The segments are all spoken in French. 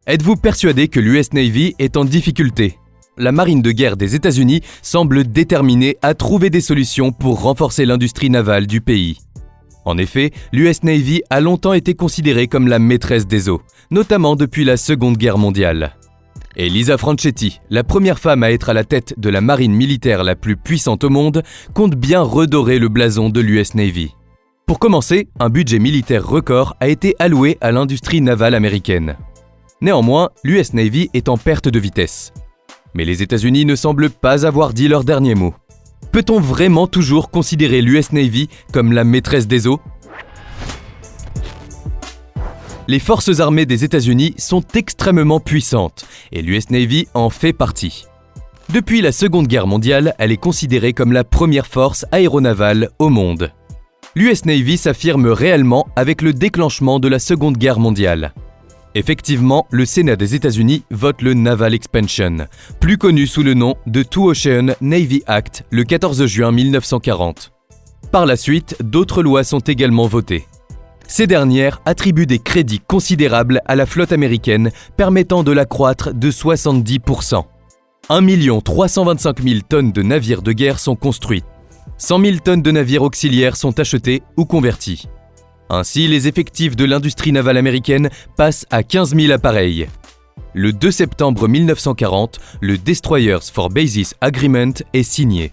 Êtes-vous persuadé que l'US Navy est en difficulté ? La marine de guerre des États-Unis semble déterminée à trouver des solutions pour renforcer l'industrie navale du pays. En effet, l'US Navy a longtemps été considérée comme la maîtresse des eaux, notamment depuis la Seconde Guerre mondiale. Et Lisa Franchetti, la première femme à être à la tête de la marine militaire la plus puissante au monde, compte bien redorer le blason de l'US Navy. Pour commencer, un budget militaire record a été alloué à l'industrie navale américaine. Néanmoins, l'US Navy est en perte de vitesse. Mais les États-Unis ne semblent pas avoir dit leur dernier mot. Peut-on vraiment toujours considérer l'US Navy comme la maîtresse des eaux ? Les forces armées des États-Unis sont extrêmement puissantes et l'US Navy en fait partie. Depuis la Seconde Guerre mondiale, elle est considérée comme la première force aéronavale au monde. L'US Navy s'affirme réellement avec le déclenchement de la Seconde Guerre mondiale. Effectivement, le Sénat des États-Unis vote le Naval Expansion, plus connu sous le nom de Two Ocean Navy Act, le 14 juin 1940. Par la suite, d'autres lois sont également votées. Ces dernières attribuent des crédits considérables à la flotte américaine, permettant de la croître de 70%. 1 325 000 tonnes de navires de guerre sont construits. 100 000 tonnes de navires auxiliaires sont achetés ou convertis. Ainsi, les effectifs de l'industrie navale américaine passent à 15 000 appareils. Le 2 septembre 1940, le Destroyers for Bases Agreement est signé.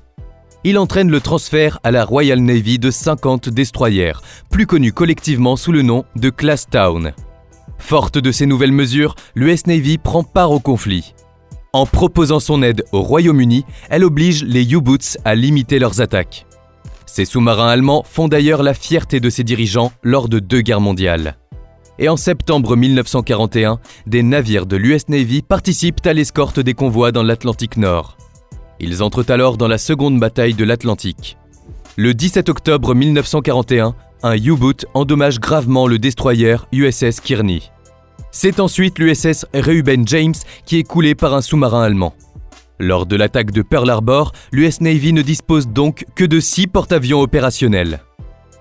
Il entraîne le transfert à la Royal Navy de 50 destroyers, plus connus collectivement sous le nom de Class Town. Forte de ces nouvelles mesures, l'US Navy prend part au conflit. En proposant son aide au Royaume-Uni, elle oblige les U-Boots à limiter leurs attaques. Ces sous-marins allemands font d'ailleurs la fierté de ses dirigeants lors de 2 guerres mondiales. Et en septembre 1941, des navires de l'US Navy participent à l'escorte des convois dans l'Atlantique Nord. Ils entrent alors dans la seconde bataille de l'Atlantique. Le 17 octobre 1941, un U-boot endommage gravement le destroyer USS Kearney. C'est ensuite l'USS Reuben James qui est coulé par un sous-marin allemand. Lors de l'attaque de Pearl Harbor, l'US Navy ne dispose donc que de 6 porte-avions opérationnels.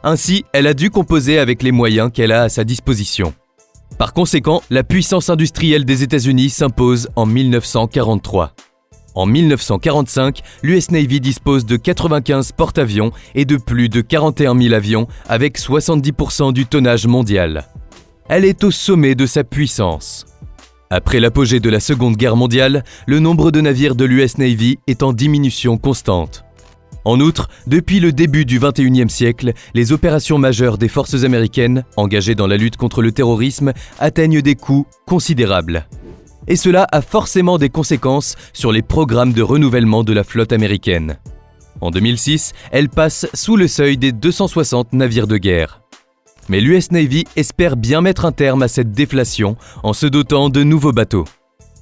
Ainsi, elle a dû composer avec les moyens qu'elle a à sa disposition. Par conséquent, la puissance industrielle des États-Unis s'impose en 1943. En 1945, l'US Navy dispose de 95 porte-avions et de plus de 41 000 avions avec 70% du tonnage mondial. Elle est au sommet de sa puissance. Après l'apogée de la Seconde Guerre mondiale, le nombre de navires de l'US Navy est en diminution constante. En outre, depuis le début du XXIe siècle, les opérations majeures des forces américaines, engagées dans la lutte contre le terrorisme, atteignent des coûts considérables. Et cela a forcément des conséquences sur les programmes de renouvellement de la flotte américaine. En 2006, elle passe sous le seuil des 260 navires de guerre. Mais l'US Navy espère bien mettre un terme à cette déflation en se dotant de nouveaux bateaux.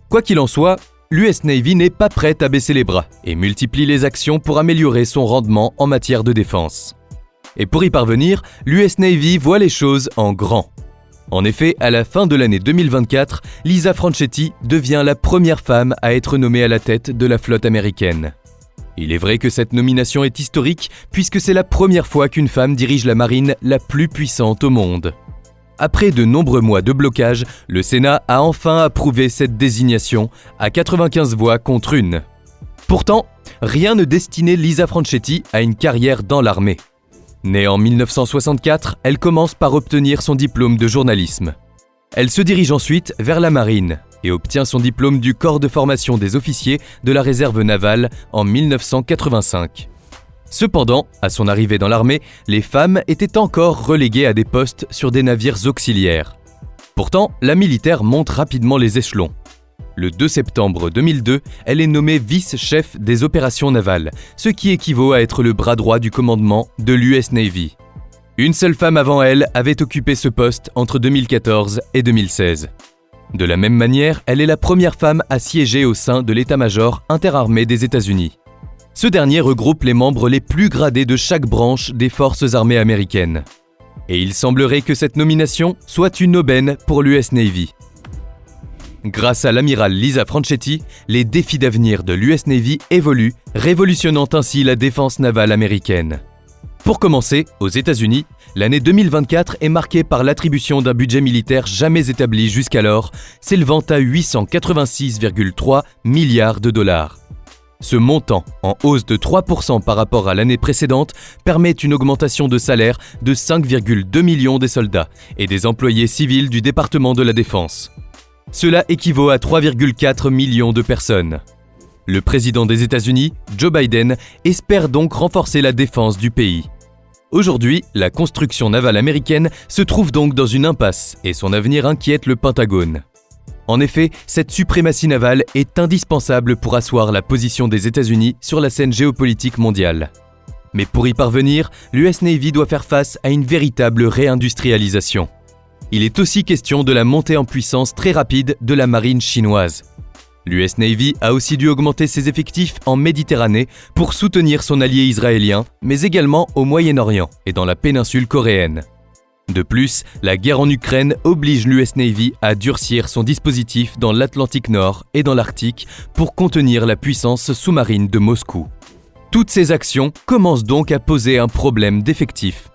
Quoi qu'il en soit, l'US Navy n'est pas prête à baisser les bras et multiplie les actions pour améliorer son rendement en matière de défense. Et pour y parvenir, l'US Navy voit les choses en grand. En effet, à la fin de l'année 2024, Lisa Franchetti devient la première femme à être nommée à la tête de la flotte américaine. Il est vrai que cette nomination est historique puisque c'est la première fois qu'une femme dirige la marine la plus puissante au monde. Après de nombreux mois de blocage, le Sénat a enfin approuvé cette désignation à 95 voix contre 1. Pourtant, rien ne destinait Lisa Franchetti à une carrière dans l'armée. Née en 1964, elle commence par obtenir son diplôme de journalisme. Elle se dirige ensuite vers la marine et obtient son diplôme du corps de formation des officiers de la réserve navale en 1985. Cependant, à son arrivée dans l'armée, les femmes étaient encore reléguées à des postes sur des navires auxiliaires. Pourtant, la militaire monte rapidement les échelons. Le 2 septembre 2002, elle est nommée vice-chef des opérations navales, ce qui équivaut à être le bras droit du commandement de l'US Navy. Une seule femme avant elle avait occupé ce poste entre 2014 et 2016. De la même manière, elle est la première femme à siéger au sein de l'état-major interarmé des États-Unis. Ce dernier regroupe les membres les plus gradés de chaque branche des forces armées américaines. Et il semblerait que cette nomination soit une aubaine pour l'US Navy. Grâce à l'amiral Lisa Franchetti, les défis d'avenir de l'US Navy évoluent, révolutionnant ainsi la défense navale américaine. Pour commencer, aux États-Unis, l'année 2024 est marquée par l'attribution d'un budget militaire jamais établi jusqu'alors, s'élevant à 886,3 milliards de dollars. Ce montant, en hausse de 3% par rapport à l'année précédente, permet une augmentation de salaire de 5,2 millions des soldats et des employés civils du département de la Défense. Cela équivaut à 3,4 millions de personnes. Le président des États-Unis, Joe Biden, espère donc renforcer la défense du pays. Aujourd'hui, la construction navale américaine se trouve donc dans une impasse et son avenir inquiète le Pentagone. En effet, cette suprématie navale est indispensable pour asseoir la position des États-Unis sur la scène géopolitique mondiale. Mais pour y parvenir, l'US Navy doit faire face à une véritable réindustrialisation. Il est aussi question de la montée en puissance très rapide de la marine chinoise. L'US Navy a aussi dû augmenter ses effectifs en Méditerranée pour soutenir son allié israélien, mais également au Moyen-Orient et dans la péninsule coréenne. De plus, la guerre en Ukraine oblige l'US Navy à durcir son dispositif dans l'Atlantique Nord et dans l'Arctique pour contenir la puissance sous-marine de Moscou. Toutes ces actions commencent donc à poser un problème d'effectifs.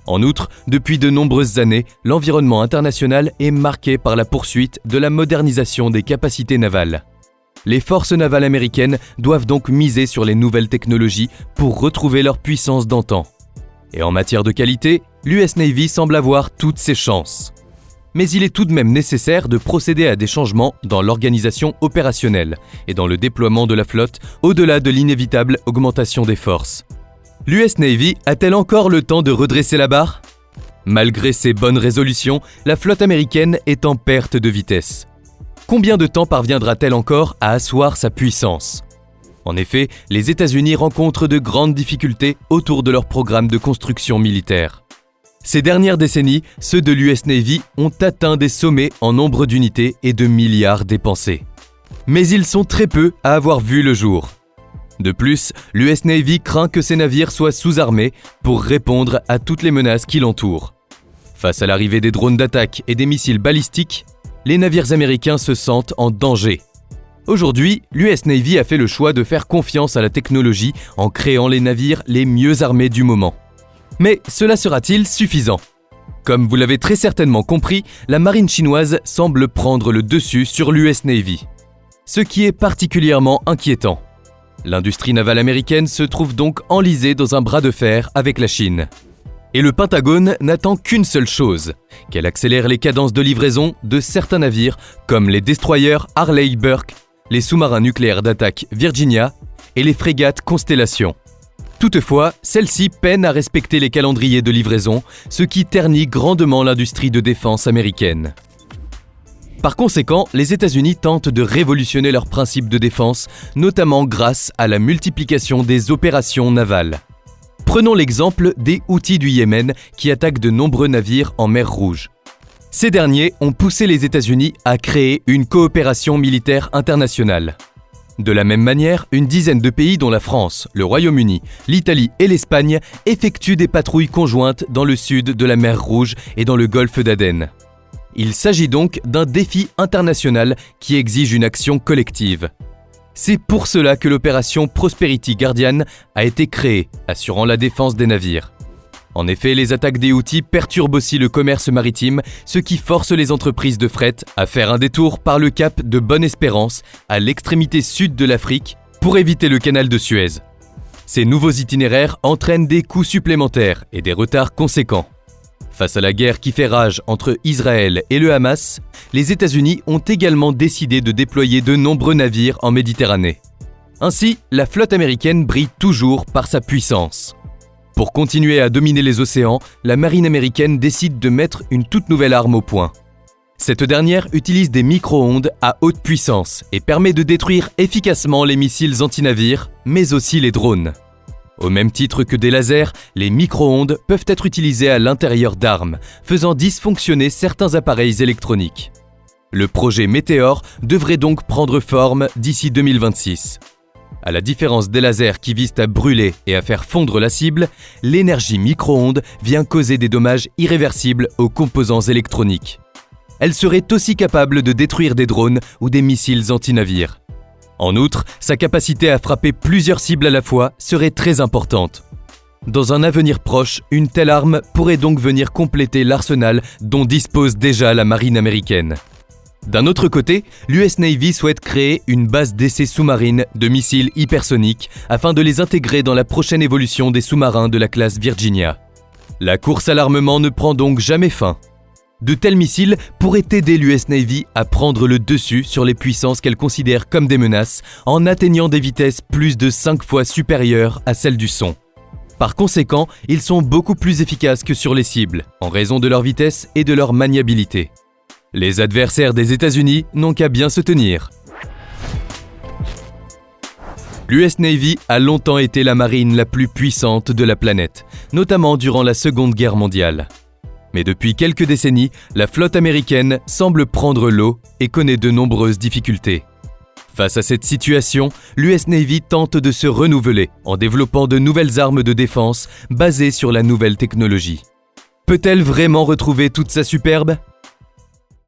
En outre, depuis de nombreuses années, l'environnement international est marqué par la poursuite de la modernisation des capacités navales. Les forces navales américaines doivent donc miser sur les nouvelles technologies pour retrouver leur puissance d'antan. Et en matière de qualité, l'US Navy semble avoir toutes ses chances. Mais il est tout de même nécessaire de procéder à des changements dans l'organisation opérationnelle et dans le déploiement de la flotte au-delà de l'inévitable augmentation des forces. L'US Navy a-t-elle encore le temps de redresser la barre ? Malgré ses bonnes résolutions, la flotte américaine est en perte de vitesse. Combien de temps parviendra-t-elle encore à asseoir sa puissance ? En effet, les États-Unis rencontrent de grandes difficultés autour de leur programme de construction militaire. Ces dernières décennies, ceux de l'US Navy ont atteint des sommets en nombre d'unités et de milliards dépensés. Mais ils sont très peu à avoir vu le jour. De plus, l'US Navy craint que ses navires soient sous-armés pour répondre à toutes les menaces qui l'entourent. Face à l'arrivée des drones d'attaque et des missiles balistiques, les navires américains se sentent en danger. Aujourd'hui, l'US Navy a fait le choix de faire confiance à la technologie en créant les navires les mieux armés du moment. Mais cela sera-t-il suffisant ? Comme vous l'avez très certainement compris, la marine chinoise semble prendre le dessus sur l'US Navy. Ce qui est particulièrement inquiétant. L'industrie navale américaine se trouve donc enlisée dans un bras de fer avec la Chine. Et le Pentagone n'attend qu'une seule chose, qu'elle accélère les cadences de livraison de certains navires comme les destroyers Harley Burke, les sous-marins nucléaires d'attaque Virginia et les frégates Constellation. Toutefois, celles-ci peinent à respecter les calendriers de livraison, ce qui ternit grandement l'industrie de défense américaine. Par conséquent, les États-Unis tentent de révolutionner leurs principes de défense, notamment grâce à la multiplication des opérations navales. Prenons l'exemple des Houthis du Yémen qui attaquent de nombreux navires en mer Rouge. Ces derniers ont poussé les États-Unis à créer une coopération militaire internationale. De la même manière, une dizaine de pays dont la France, le Royaume-Uni, l'Italie et l'Espagne effectuent des patrouilles conjointes dans le sud de la mer Rouge et dans le golfe d'Aden. Il s'agit donc d'un défi international qui exige une action collective. C'est pour cela que l'opération Prosperity Guardian a été créée, assurant la défense des navires. En effet, les attaques des Houthis perturbent aussi le commerce maritime, ce qui force les entreprises de fret à faire un détour par le cap de Bonne-Espérance, à l'extrémité sud de l'Afrique, pour éviter le canal de Suez. Ces nouveaux itinéraires entraînent des coûts supplémentaires et des retards conséquents. Face à la guerre qui fait rage entre Israël et le Hamas, les États-Unis ont également décidé de déployer de nombreux navires en Méditerranée. Ainsi, la flotte américaine brille toujours par sa puissance. Pour continuer à dominer les océans, la marine américaine décide de mettre une toute nouvelle arme au point. Cette dernière utilise des micro-ondes à haute puissance et permet de détruire efficacement les missiles anti-navires, mais aussi les drones. Au même titre que des lasers, les micro-ondes peuvent être utilisés à l'intérieur d'armes, faisant dysfonctionner certains appareils électroniques. Le projet Météor devrait donc prendre forme d'ici 2026. À la différence des lasers qui visent à brûler et à faire fondre la cible, l'énergie micro-ondes vient causer des dommages irréversibles aux composants électroniques. Elle serait aussi capable de détruire des drones ou des missiles anti-navires. En outre, sa capacité à frapper plusieurs cibles à la fois serait très importante. Dans un avenir proche, une telle arme pourrait donc venir compléter l'arsenal dont dispose déjà la marine américaine. D'un autre côté, l'US Navy souhaite créer une base d'essai sous-marine de missiles hypersoniques afin de les intégrer dans la prochaine évolution des sous-marins de la classe Virginia. La course à l'armement ne prend donc jamais fin. De tels missiles pourraient aider l'US Navy à prendre le dessus sur les puissances qu'elle considère comme des menaces en atteignant des vitesses plus de 5 fois supérieures à celles du son. Par conséquent, ils sont beaucoup plus efficaces que sur les cibles, en raison de leur vitesse et de leur maniabilité. Les adversaires des États-Unis n'ont qu'à bien se tenir. L'US Navy a longtemps été la marine la plus puissante de la planète, notamment durant la Seconde Guerre mondiale. Mais depuis quelques décennies, la flotte américaine semble prendre l'eau et connaît de nombreuses difficultés. Face à cette situation, l'US Navy tente de se renouveler en développant de nouvelles armes de défense basées sur la nouvelle technologie. Peut-elle vraiment retrouver toute sa superbe ?